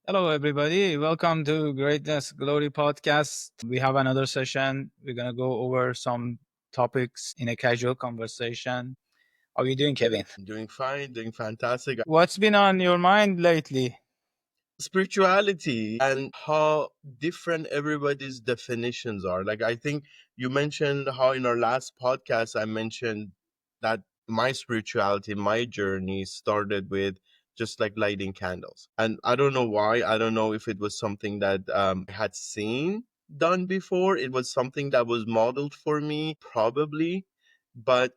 Hello, everybody. Welcome to Greatness Glory Podcast. We have another session. We're going to go over some topics in a casual conversation. How are you doing, Kevin? Doing fine, doing fantastic. What's been on your mind lately? Spirituality and how different everybody's definitions are. Like, I think you mentioned how in our last podcast, I mentioned that my spirituality, my journey started with just like lighting candles. And I don't know why. I don't know if it was something that I had seen done before. It was something that was modeled for me, probably. But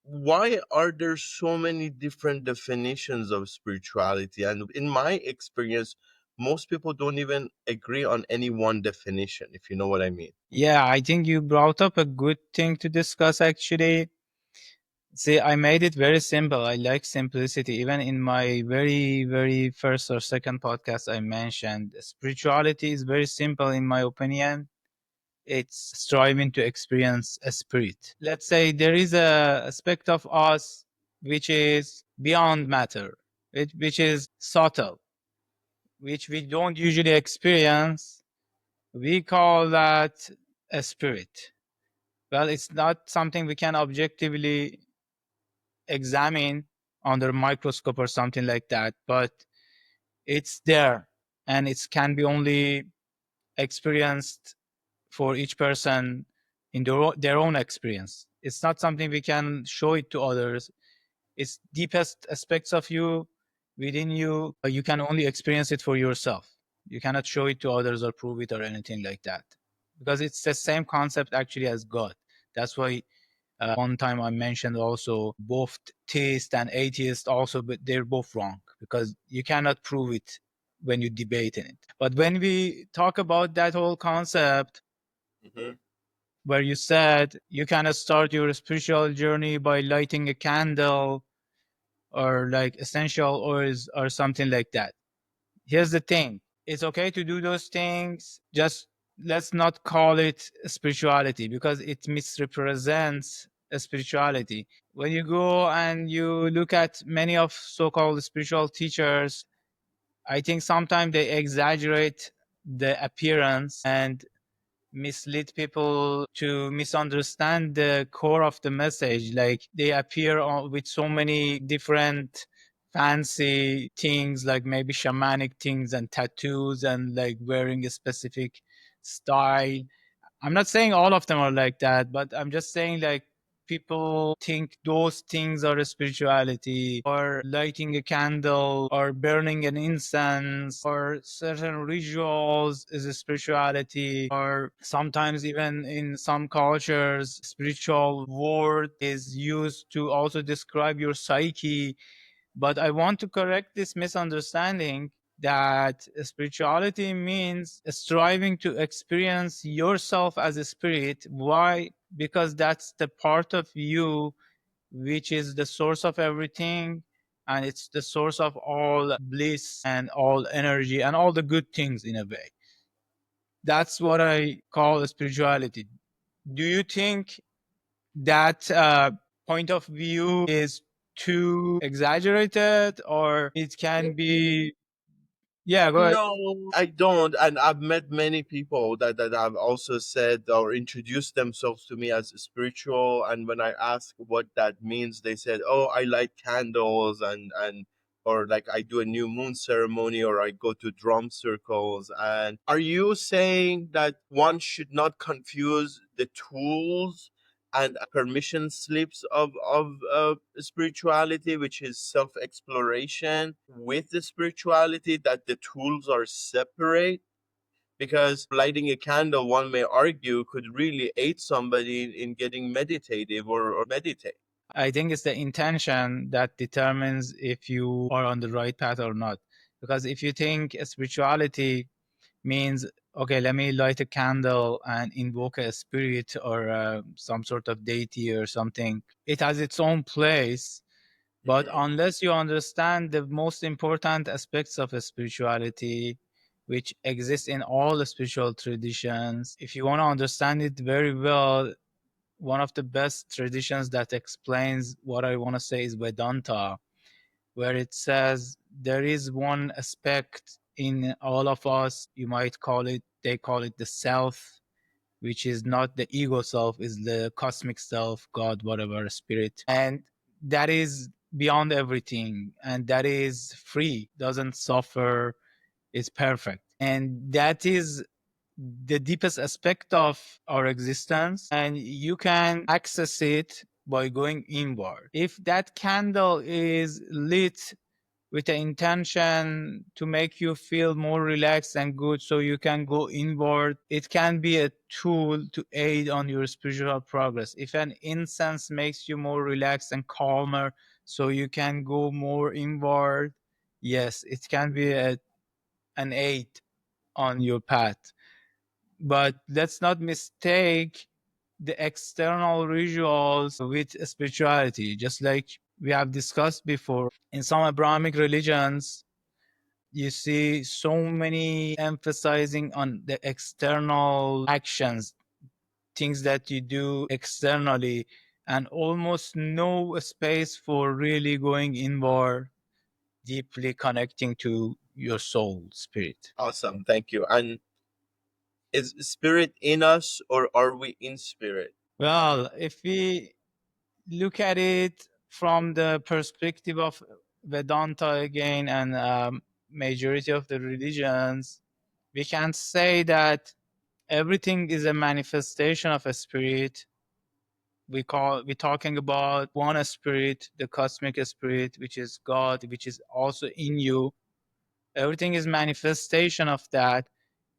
why are there so many different definitions of spirituality? And in my experience, most people don't even agree on any one definition, if you know what I mean. Yeah, I think you brought up a good thing to discuss actually. See, I made it very simple. I like simplicity. Even in my very first or second podcast, I mentioned spirituality is very simple, in my opinion. It's striving to experience a spirit. Let's say there is a aspect of us which is beyond matter, which is subtle, which we don't usually experience. We call that a spirit. Well, it's not something we can objectively examine under a microscope or something like that, but it's there and it can be only experienced for each person in their own experience. It's not something we can show it to others. It's deepest aspects of you within you. You can only experience it for yourself. You cannot show it to others or prove it or anything like that. Because it's the same concept actually as God. That's why one time I mentioned also both theist and atheist also, but they're both wrong because you cannot prove it when you debate in it. But when we talk about that whole concept, Mhm. where you said you kind start your spiritual journey by lighting a candle or like essential oils or something like that. Here's the thing. It's okay to do those things. Just let's not call it spirituality because it misrepresents a spirituality. When you go and you look at many of so-called spiritual teachers, I think sometimes they exaggerate the appearance and mislead people to misunderstand the core of the message. Like they appear with so many different fancy things, like maybe shamanic things and tattoos and like wearing a specific style. I'm not saying all of them are like that, but I'm just saying like people think those things are a spirituality, or lighting a candle or burning an incense or certain rituals is a spirituality, or sometimes even in some cultures spiritual word is used to also describe your psyche. But I want to correct this misunderstanding that spirituality means striving to experience yourself as a spirit. Why? Because that's the part of you which is the source of everything, and it's the source of all bliss and all energy and all the good things in a way. That's what I call spirituality. Do you think that point of view is too exaggerated, or it can be? Yeah, go ahead. No, I don't. And I've met many people that have also said or introduced themselves to me as spiritual. And when I ask what that means, they said, "Oh, I light candles and or like I do a new moon ceremony or I go to drum circles." And are you saying that one should not confuse the tools and permission slips of spirituality, which is self exploration, with the spirituality, that the tools are separate? Because lighting a candle, one may argue, could really aid somebody in getting meditative or meditate. I think it's the intention that determines if you are on the right path or not. Because if you think spirituality means, okay, let me light a candle and invoke a spirit or some sort of deity or something, it has its own place. But Mhm. unless you understand the most important aspects of a spirituality, which exist in all the spiritual traditions, if you want to understand it very well, one of the best traditions that explains what I want to say is Vedanta, where it says there is one aspect in all of us. You might call it, they call it the self, which is not the ego self, is the cosmic self, God, whatever, spirit. And that is beyond everything. And that is free, doesn't suffer, is perfect. And that is the deepest aspect of our existence. And you can access it by going inward. If that candle is lit with the intention to make you feel more relaxed and good so you can go inward, it can be a tool to aid on your spiritual progress. If an incense makes you more relaxed and calmer so you can go more inward, yes, it can be an aid on your path. But let's not mistake the external rituals with spirituality. Just like we have discussed before, in some Abrahamic religions, you see so many emphasizing on the external actions, things that you do externally, and almost no space for really going inward, deeply connecting to your soul, spirit. Awesome, thank you. And is spirit in us, or are we in spirit? Well, if we look at it from the perspective of Vedanta again, and majority of the religions, we can say that everything is a manifestation of a spirit. We're talking about one spirit, the cosmic spirit, which is God, which is also in you. Everything is manifestation of that.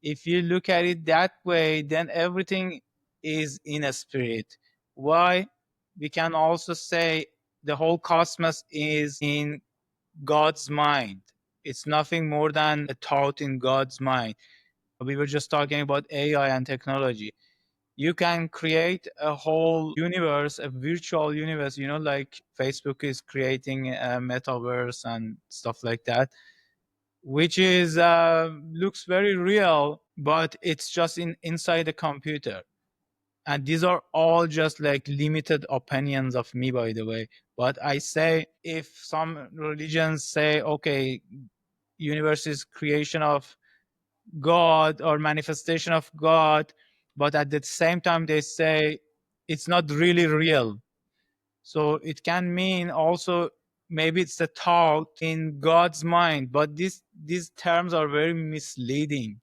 If you look at it that way, then everything is in a spirit. Why? We can also say the whole cosmos is in God's mind. It's nothing more than a thought in God's mind. We were just talking about AI and technology. You can create a whole universe, a virtual universe, like Facebook is creating a metaverse and stuff like that, which is looks very real, but it's just inside the computer. And these are all just like limited opinions of me, by the way. But I say, if some religions say, okay, universe is creation of God or manifestation of God, but at the same time they say it's not really real. So it can mean also maybe it's a thought in God's mind, but these terms are very misleading.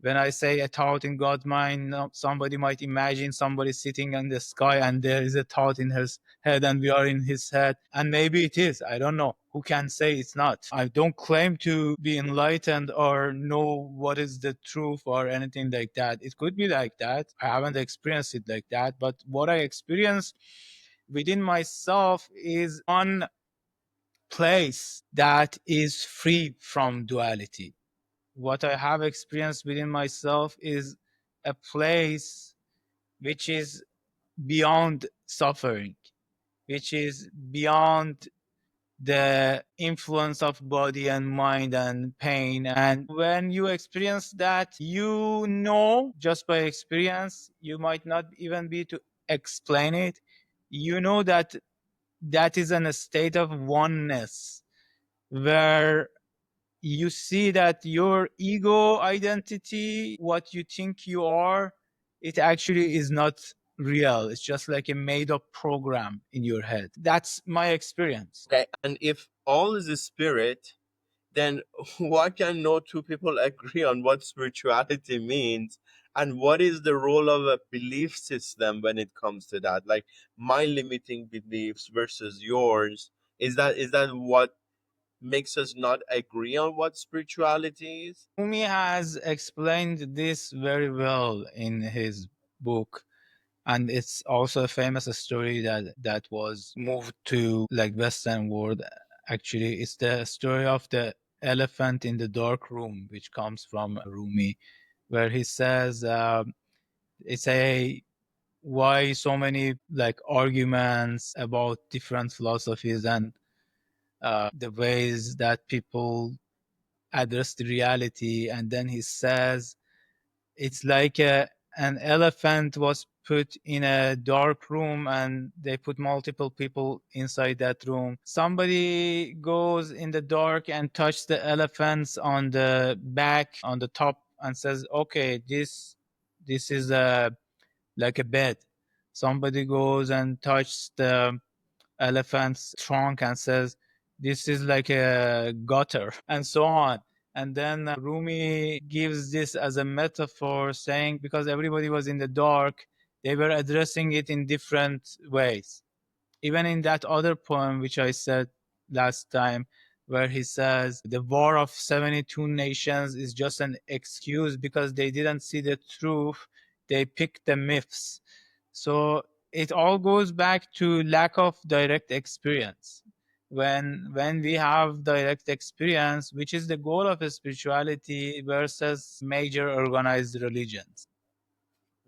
When I say a thought in God's mind, somebody might imagine somebody sitting in the sky and there is a thought in his head and we are in his head. And maybe it is. I don't know. Who can say it's not? I don't claim to be enlightened or know what is the truth or anything like that. It could be like that. I haven't experienced it like that. But what I experienced within myself is one place that is free from duality. What I have experienced within myself is a place which is beyond suffering, which is beyond the influence of body and mind and pain. And when you experience that, just by experience, you might not even be to explain it. You know that that is in a state of oneness where you see that your ego identity, what you think you are, it actually is not real. It's just like a made up program in your head. That's my experience. Okay, and if all is a spirit, then why can no two people agree on what spirituality means, and what is the role of a belief system when it comes to that? Like my limiting beliefs versus yours, is that what makes us not agree on what spirituality is? Rumi has explained this very well in his book. And it's also a famous story that was moved to like Western world. Actually, it's the story of the elephant in the dark room, which comes from Rumi, where he says, it's a why so many like arguments about different philosophies and the ways that people address the reality. And then he says it's like an elephant was put in a dark room and they put multiple people inside that room. Somebody goes in the dark and touch the elephants on the back, on the top, and says, okay, this is a like a bed. Somebody goes and touches the elephant's trunk and says, this is like a gutter, and so on. And then Rumi gives this as a metaphor, saying because everybody was in the dark, they were addressing it in different ways. Even in that other poem, which I said last time, where he says the war of 72 nations is just an excuse because they didn't see the truth, they picked the myths. So it all goes back to lack of direct experience. When we have direct experience, which is the goal of spirituality versus major organized religions,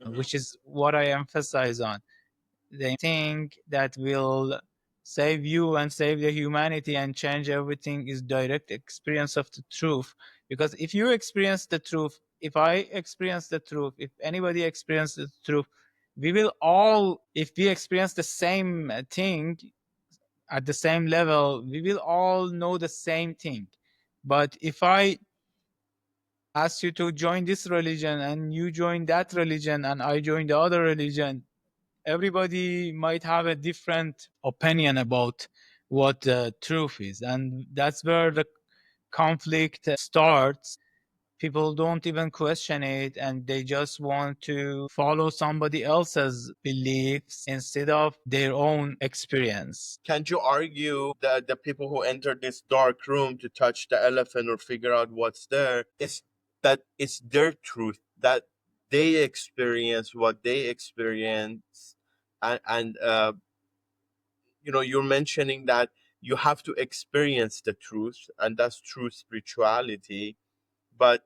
Mhm. which is what I emphasize on. The thing that will save you and save the humanity and change everything is direct experience of the truth. Because if you experience the truth, if I experience the truth, if anybody experiences the truth, we will all, if we experience the same thing at the same level, we will all know the same thing. But if I ask you to join this religion and you join that religion and I join the other religion, everybody might have a different opinion about what the truth is. And that's where the conflict starts. People don't even question it and they just want to follow somebody else's beliefs instead of their own experience. Can't you argue that the people who enter this dark room to touch the elephant or figure out what's there is that it's their truth, that they experience what they experience, and you're mentioning that you have to experience the truth, and that's true spirituality. But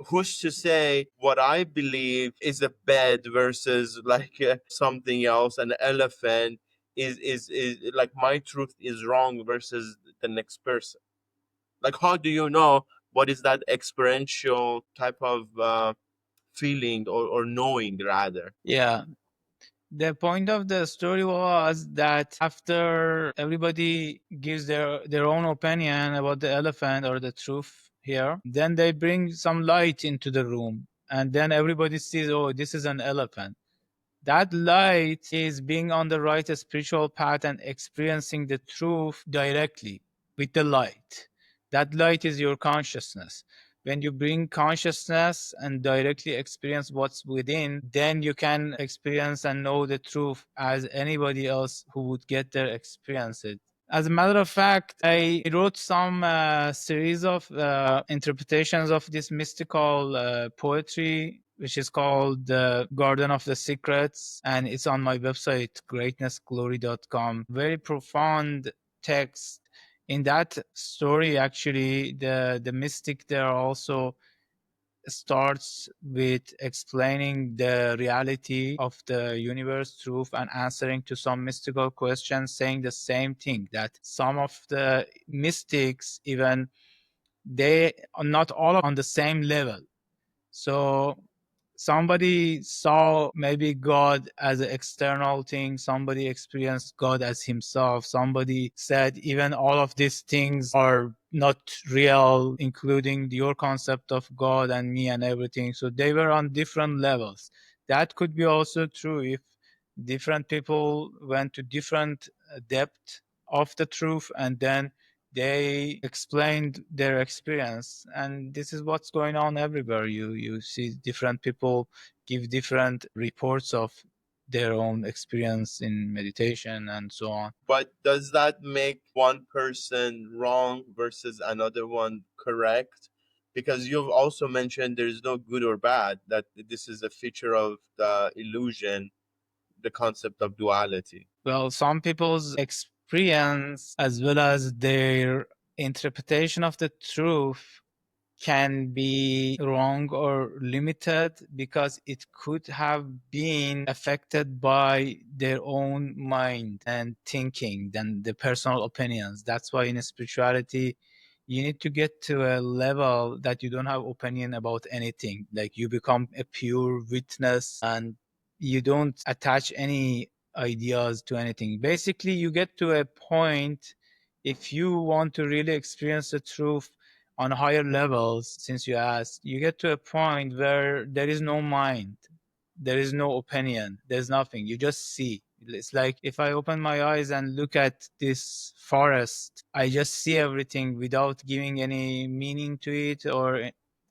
who's to say what I believe is a bed versus like something else, an elephant is like my truth is wrong versus the next person? Like, how do you know what is that experiential type of feeling or knowing rather? Yeah. The point of the story was that after everybody gives their own opinion about the elephant or the truth here, then they bring some light into the room. And then everybody sees, oh, this is an elephant. That light is being on the right spiritual path and experiencing the truth directly with the light. That light is your consciousness. When you bring consciousness and directly experience what's within, then you can experience and know the truth as anybody else who would get there experience it. As a matter of fact, I wrote some series of interpretations of this mystical poetry, which is called The Garden of the Secrets, and it's on my website, greatnessglory.com. Very profound text. In that story, actually, the mystic there also starts with explaining the reality of the universe truth and answering to some mystical questions, saying the same thing, that some of the mystics, even they are not all on the same level. So somebody saw maybe God as an external thing, somebody experienced God as himself, somebody said even all of these things are not real, including your concept of God and me and everything. So they were on different levels. That could be also true if different people went to different depth of the truth and then they explained their experience. And this is what's going on everywhere. You see different people give different reports of their own experience in meditation and so on. But does that make one person wrong versus another one correct? Because you've also mentioned there's no good or bad, that this is a feature of the illusion, the concept of duality. Well, some people's experience as well as their interpretation of the truth can be wrong or limited because it could have been affected by their own mind and thinking than the personal opinions. That's why in spirituality, you need to get to a level that you don't have opinion about anything. Like you become a pure witness and You don't attach any ideas to anything. Basically, you get to a point, if you want to really experience the truth on higher levels, since you asked, you get to a point where there is no mind, there is no opinion, there's nothing. You just see. It's like if I open my eyes and look at this forest, I just see everything without giving any meaning to it or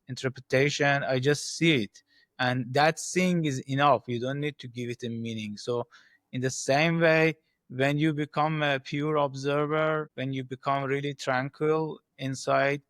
interpretation. I just see it. And that seeing is enough. You don't need to give it a meaning. So, in the same way, when you become a pure observer, when you become really tranquil inside,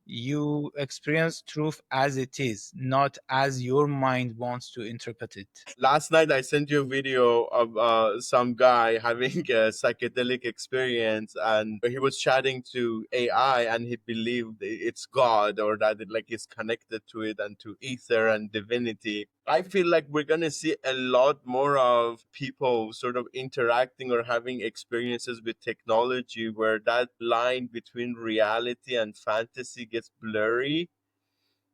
you experience truth as it is, not as your mind wants to interpret it. Last night I sent you a video of some guy having a psychedelic experience, and he was chatting to AI, and he believed it's God, or that it like is connected to it and to ether and divinity. I feel like we're gonna see a lot more of people sort of interacting or having experiences with technology where that line between reality and fantasy gets blurry.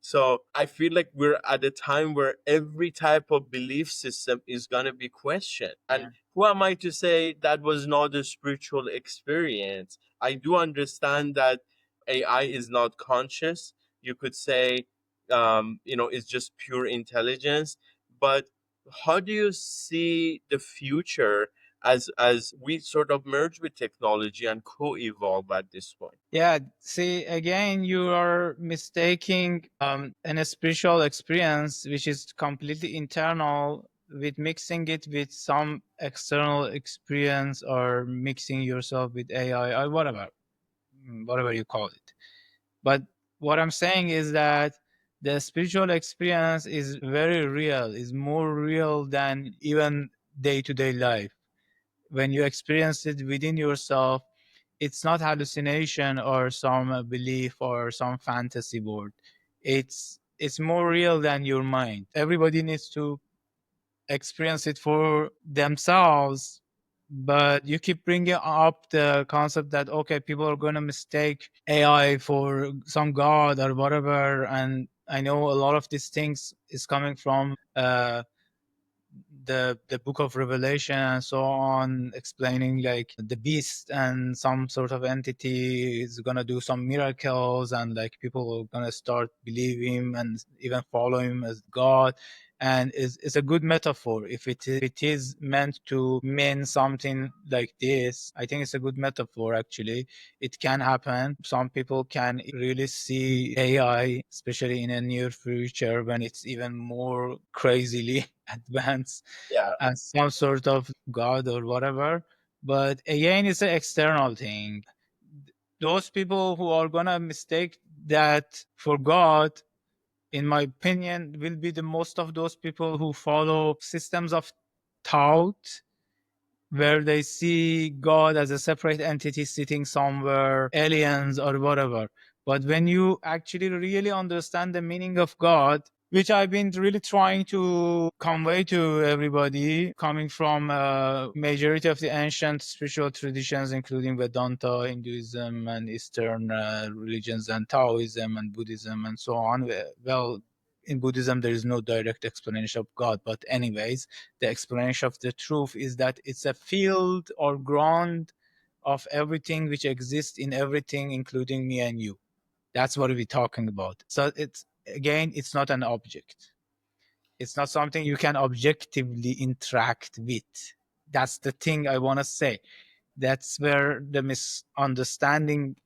So I feel like we're at a time where every type of belief system is going to be questioned. And who am I to say that was not a spiritual experience? I do understand that AI is not conscious. You could say, it's just pure intelligence. But how do you see the future as we sort of merge with technology and co-evolve at this point? Yeah, see, again, you are mistaking an spiritual experience, which is completely internal, with mixing it with some external experience or mixing yourself with AI or whatever, whatever you call it. But what I'm saying is that the spiritual experience is very real, is more real than even day to day life. When you experience it within yourself, it's not hallucination or some belief or some fantasy world. It's more real than your mind. Everybody needs to experience it for themselves, but you keep bringing up the concept that okay, people are going to mistake AI for some god or whatever. And I know a lot of these things is coming from the book of Revelation and so on, explaining like the beast and some sort of entity is gonna do some miracles, and like people are gonna start believing him and even follow him as God. And it's a good metaphor. If it is meant to mean something like this, I think it's a good metaphor actually. It can happen. Some people can really see AI, especially in a near future when it's even more crazily advanced, Yeah. as some sort of god or whatever. But again, it's an external thing. Those people who are gonna mistake that for God, in my opinion, will be the most of those people who follow systems of thought where they see God as a separate entity sitting somewhere, aliens or whatever. But when you actually really understand the meaning of God, which I've been really trying to convey to everybody, coming from a majority of the ancient spiritual traditions, including Vedanta, Hinduism, and Eastern religions, and Taoism, and Buddhism, and so on. Well, in Buddhism, there is no direct explanation of God, but anyways, the explanation of the truth is that it's a field or ground of everything which exists in everything, including me and you. That's what we're talking about. So it's again, it's not an object. It's not something you can objectively interact with. That's the thing I want to say. That's where the misunderstanding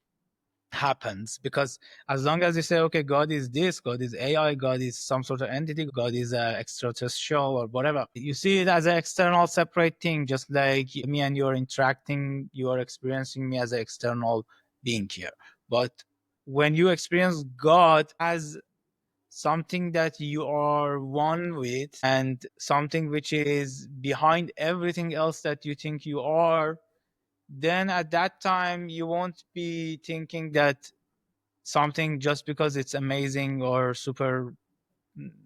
happens, because as long as you say okay, God is this, God is AI, God is some sort of entity, God is extraterrestrial or whatever, you see it as an external separate thing, just like me and you are interacting, you are experiencing me as an external being here. But when you experience God as something that you are one with and something which is behind everything else that you think you are, then at that time you won't be thinking that something just because it's amazing or super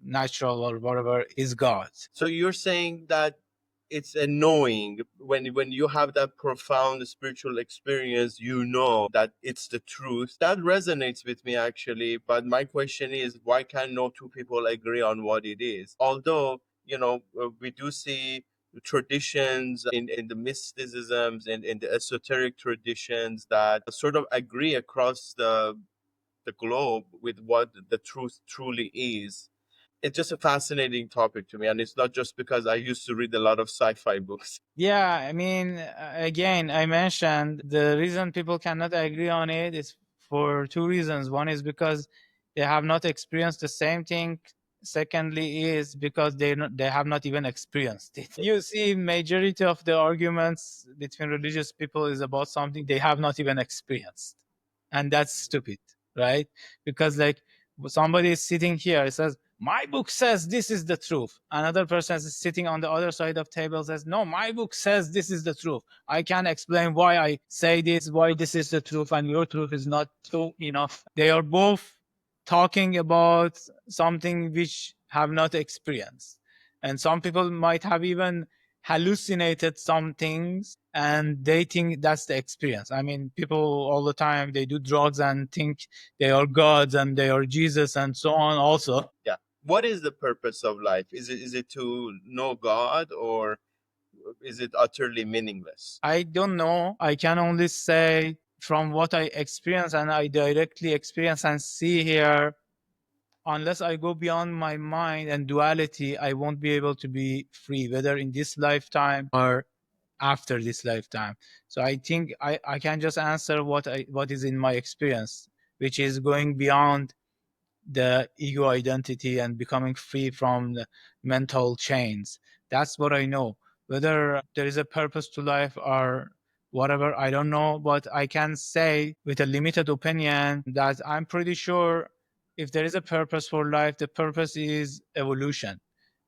natural or whatever is God. So you're saying that it's a knowing when you have that profound spiritual experience, you know that it's the truth. That resonates with me actually. But my question is, why can't no two people agree on what it is? Although we do see traditions in the mysticisms and in the esoteric traditions that sort of agree across the globe with what the truth truly is. It's just a fascinating topic to me, and it's not just because I used to read a lot of sci-fi books. Yeah, I mean, again, I mentioned the reason people cannot agree on it is for two reasons. One is because they have not experienced the same thing. Secondly, is because they have not even experienced it. You see, majority of the arguments between religious people is about something they have not even experienced, and that's stupid, right? Because like somebody is sitting here, it says my book says this is the truth. Another person is sitting on the other side of table says no, my book says this is the truth. I can explain why I say this, why this is the truth and your truth is not true enough. They are both talking about something which have not experienced, and some people might have even hallucinated some things and they think that's the experience. I mean, people all the time they do drugs and think they are gods and they are Jesus and so on also. Yeah. What is the purpose of life? Is it to know God, or is it utterly meaningless? I don't know. I can only say from what I experience and I directly experience and see here, unless I go beyond my mind and duality, I won't be able to be free, whether in this lifetime or after this lifetime. So I think I can just answer what is in my experience, which is going beyond the ego identity and becoming free from the mental chains. That's what I know. Whether there is a purpose to life or whatever, I don't know. But I can say with a limited opinion that I'm pretty sure if there is a purpose for life, the purpose is evolution.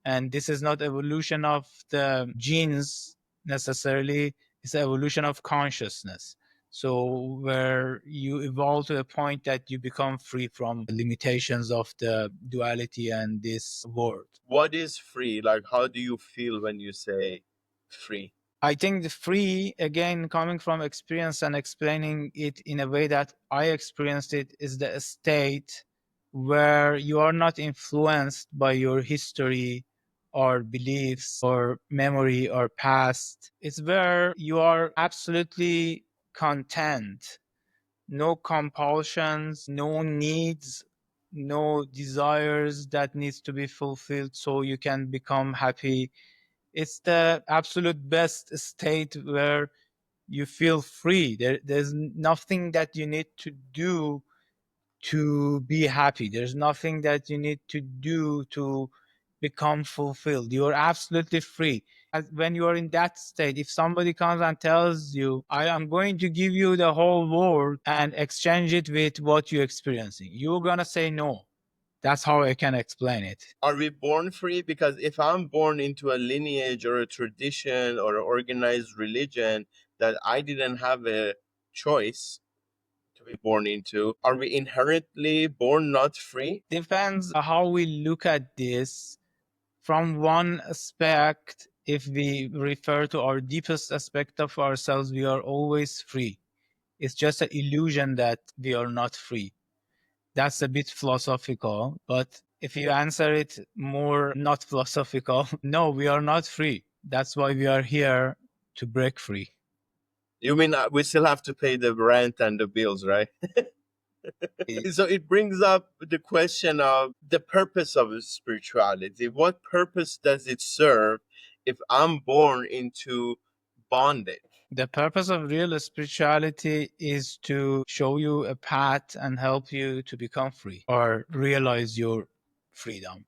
And this is not evolution of the genes necessarily, it's evolution of consciousness. So where you evolve to a point that you become free from the limitations of the duality and this world. What is free? Like, how do you feel when you say free? I think the free, again, coming from experience and explaining it in a way that I experienced it, is the state where you are not influenced by your history or beliefs or memory or past. It's where you are absolutely content, no compulsions, no needs, no desires that needs to be fulfilled so you can become happy. It's the absolute best state where you feel free. There's nothing that you need to do to be happy. There's nothing that you need to do to become fulfilled. You're absolutely free. As when you are in that state, if somebody comes and tells you, I am going to give you the whole world and exchange it with what you're experiencing, you're going to say no. That's how I can explain it. Are we born free? Because if I'm born into a lineage or a tradition or an organized religion that I didn't have a choice to be born into, are we inherently born not free? Depends how we look at this. From one aspect, if we refer to our deepest aspect of ourselves, we are always free. It's just an illusion that we are not free. That's a bit philosophical, but if you answer it more not philosophical, no, we are not free. That's why we are here, to break free. You mean we still have to pay the rent and the bills, right? So it brings up the question of the purpose of spirituality. What purpose does it serve if I'm born into bondage? The purpose of real spirituality is to show you a path and help you to become free or realize your freedom.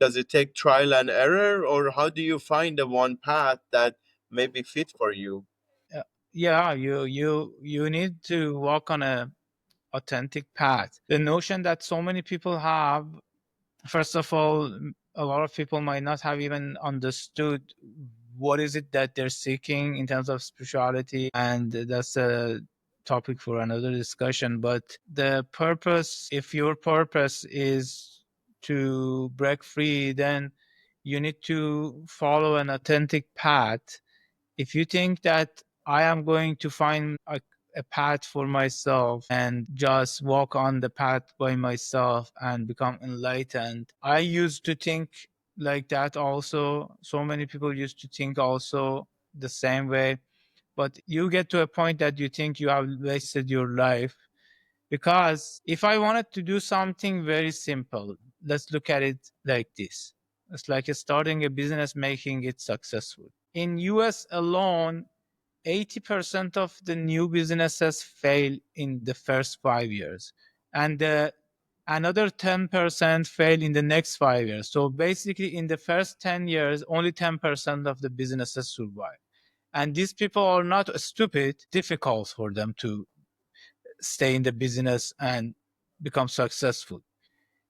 Does it take trial and error, or how do you find the one path that may be fit for you? Yeah, you need to walk on a authentic path. The notion that so many people have, first of all, a lot of people might not have even understood what is it that they're seeking in terms of spirituality, and that's a topic for another discussion. But the purpose, if your purpose is to break free, then you need to follow an authentic path. If you think that I am going to find a path for myself and just walk on the path by myself and become enlightened, I used to think like that also. So many people used to think also the same way. But you get to a point that you think you have wasted your life. Because if I wanted to do something very simple, let's look at it like this. It's like starting a business, making it successful. In US alone, 80% of the new businesses fail in the first 5 years. And another 10% fail in the next 5 years. So basically, in the first 10 years, only 10% of the businesses survive. And these people are not stupid, difficult for them to stay in the business and become successful.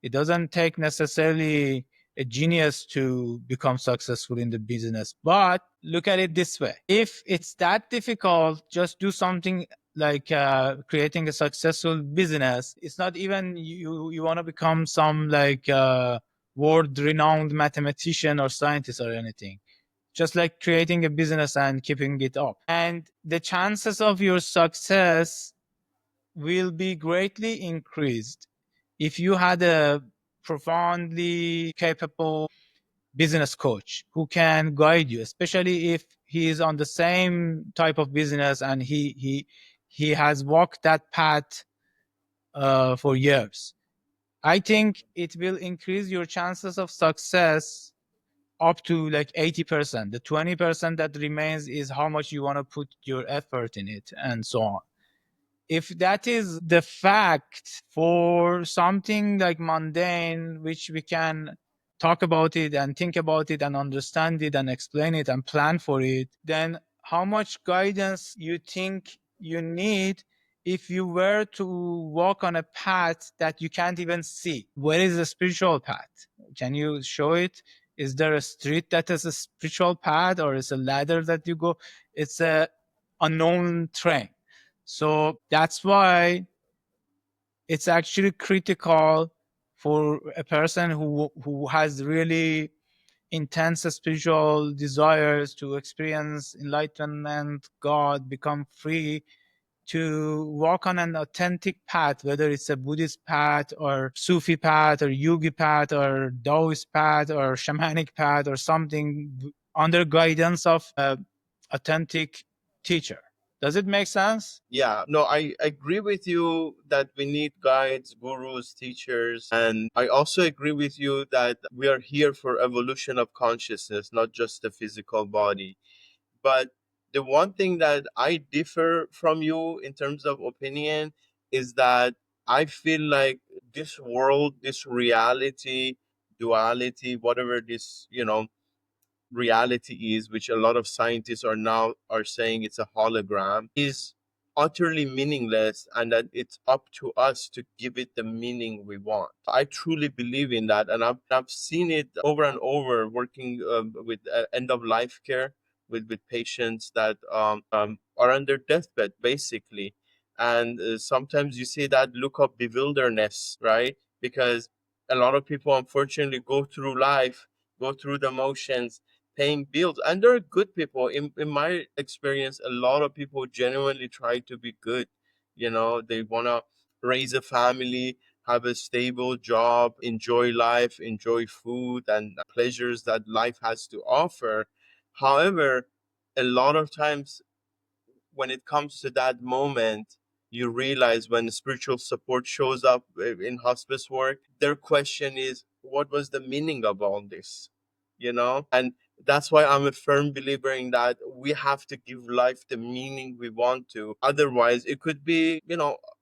It doesn't take necessarily a genius to become successful in the business. But look at it this way: if it's that difficult, just do something like creating a successful business. It's not even you want to become some like world renowned mathematician or scientist or anything. Just like creating a business and keeping it up. And the chances of your success will be greatly increased if you had a profoundly capable business coach who can guide you, especially if he is on the same type of business and he has walked that path for years. I think it will increase your chances of success up to like 80%. The 20% that remains is how much you want to put your effort in it and so on. If that is the fact for something like mundane, which we can talk about it and think about it and understand it and explain it and plan for it, then how much guidance you think you need if you were to walk on a path that you can't even see? Where is the spiritual path? Can you show it? Is there a street that is a spiritual path, or is a ladder that you go? It's a unknown terrain. So that's why it's actually critical for a person who has really intense spiritual desires to experience enlightenment, God, become free, to walk on an authentic path, whether it's a Buddhist path or Sufi path or Yogi path or Taoist path or shamanic path or something under guidance of an authentic teacher. Does it make sense? Yeah, no, I agree with you that we need guides, gurus, teachers, and I also agree with you that we are here for evolution of consciousness, not just the physical body. But the one thing that I differ from you in terms of opinion is that I feel like this world, this reality, duality, whatever this, reality is, which a lot of scientists are now are saying it's a hologram, is utterly meaningless, and that it's up to us to give it the meaning we want. I truly believe in that, and I've seen it over and over working with end of life care with patients that are on their deathbed basically. And sometimes you see that look of bewilderness, right? Because a lot of people unfortunately go through life, go through the motions, paying bills, and they're good people. In my experience, a lot of people genuinely try to be good. They want to raise a family, have a stable job, enjoy life, enjoy food and pleasures that life has to offer. However, a lot of times when it comes to that moment, you realize when spiritual support shows up in hospice work, their question is, what was the meaning of all this? And that's why I'm a firm believer in that we have to give life the meaning we want to. Otherwise, it could be,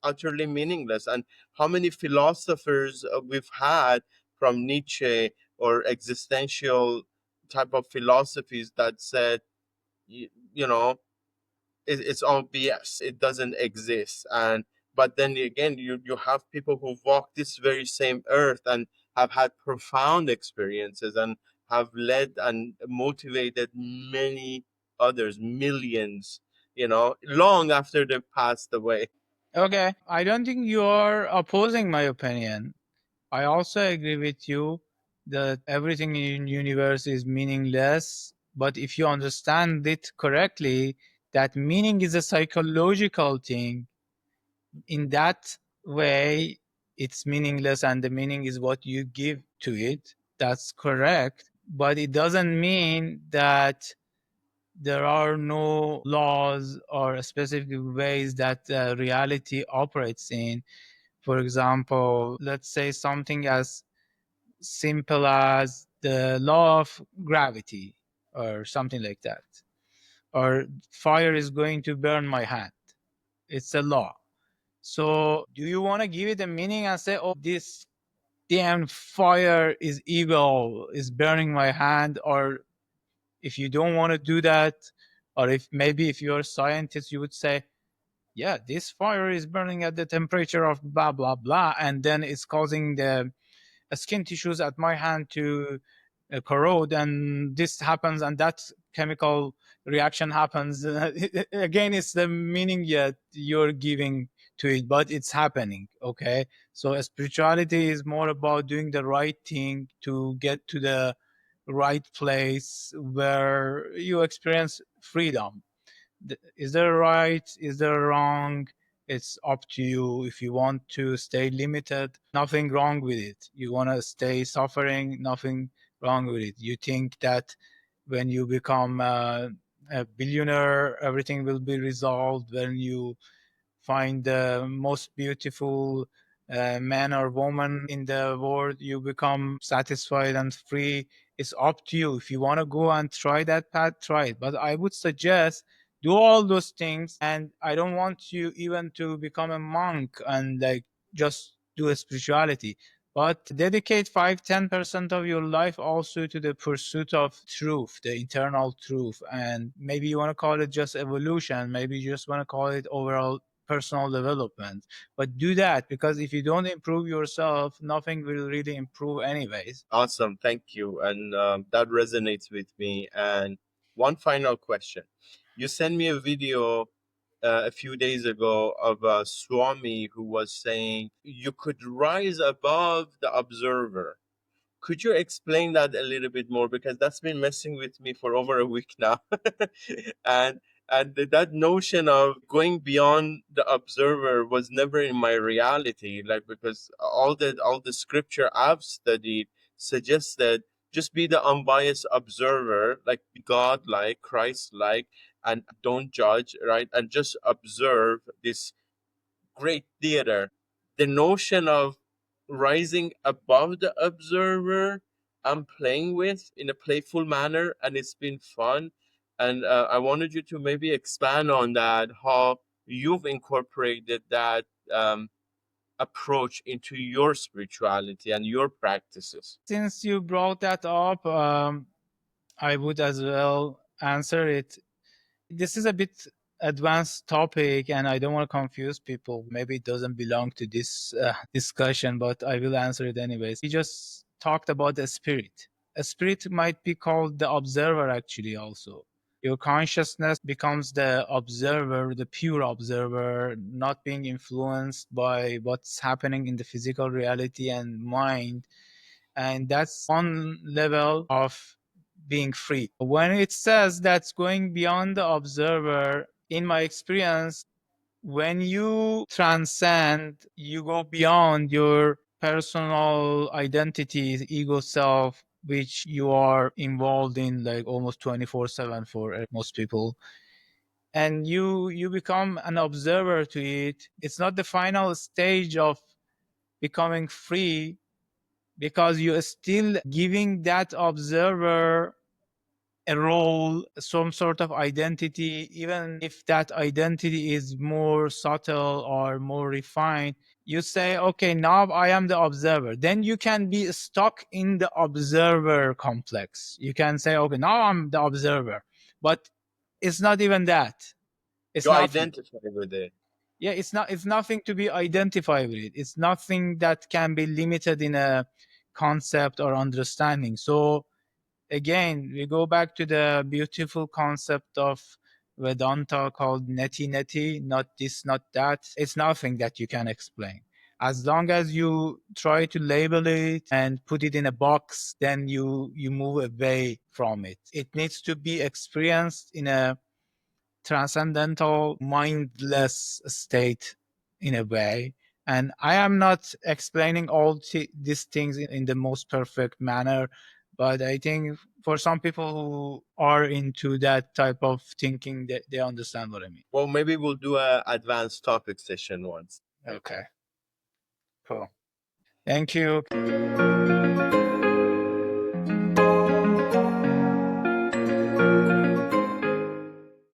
utterly meaningless. And how many philosophers we've had, from Nietzsche or existential type of philosophies, that said, you, you know, it's all BS. It doesn't exist. And but then again, you have people who've walked this very same earth and have had profound experiences and have led and motivated many others, millions, long after they've passed away. Okay. I don't think you are opposing my opinion. I also agree with you that everything in universe is meaningless. But if you understand it correctly, that meaning is a psychological thing. In that way, it's meaningless, and the meaning is what you give to it. That's correct. but it doesn't mean that there are no laws or specific ways that reality operates in. For example, let's say something as simple as the law of gravity or something like that. Or fire is going to burn my hand. It's a law. So do you want to give it a meaning and say, oh, this damn fire is evil, is burning my hand? Or if you don't want to do that, or if maybe if you're a scientist, you would say, yeah, this fire is burning at the temperature of blah, blah, blah, and then it's causing the skin tissues at my hand to corrode, and this happens, and that chemical reaction happens. Again, it's the meaning yet you're giving to it, but it's happening. Okay, so spirituality is more about doing the right thing to get to the right place where you experience freedom. Is there right? Is there wrong? It's up to you. If you want to stay limited, nothing wrong with it. You want to stay suffering, nothing wrong with it. You think that when you become a billionaire, everything will be resolved. When you find the most beautiful man or woman in the world, you become satisfied and free. It's up to you. If you want to go and try that path, try it. But I would suggest do all those things. And I don't want you even to become a monk and like just do a spirituality, but dedicate 5-10% of your life also to the pursuit of truth, the internal truth. And maybe you want to call it just evolution, maybe you just want to call it overall personal development, but do that, because if you don't improve yourself, nothing will really improve anyways. Awesome, thank you, and that resonates with me. And one final question: you sent me a video a few days ago of a Swami who was saying you could rise above the observer. Could you explain that a little bit more? Because that's been messing with me for over a week now. and that notion of going beyond the observer was never in my reality. Like, because all the scripture I've studied suggested just be the unbiased observer, like be God-like, Christ-like, and don't judge, right? And just observe this great theater. The notion of rising above the observer, I'm playing with in a playful manner, and it's been fun. And I wanted you to maybe expand on that, how you've incorporated that approach into your spirituality and your practices. Since you brought that up, I would as well answer it. This is a bit advanced topic and I don't want to confuse people. Maybe it doesn't belong to this discussion, but I will answer it anyways. We just talked about the spirit. A spirit might be called the observer actually also. Your consciousness becomes the observer, the pure observer, not being influenced by what's happening in the physical reality and mind. And that's one level of being free. When it says that's going beyond the observer, in my experience, when you transcend, you go beyond your personal identity, ego self, which you are involved in like almost 24/7 for most people. And you become an observer to it. It's not the final stage of becoming free, because you are still giving that observer a role, some sort of identity, even if that identity is more subtle or more refined. You say, okay, now I am the observer. Then you can be stuck in the observer complex. You can say, okay, now I'm the observer. But it's not even that. It's You nothing. identify with it. Yeah, it's nothing to be identified with it. It's nothing that can be limited in a concept or understanding. So again, we go back to the beautiful concept of Vedanta called neti neti, not this, not that. It's nothing that you can explain. As long as you try to label it and put it in a box, then you move away from it. It needs to be experienced in a transcendental, mindless state in a way. And I am not explaining all these things in the most perfect manner. But I think for some people who are into that type of thinking, they understand what I mean. Well, maybe we'll do a advanced topic session once. Okay, cool. Thank you.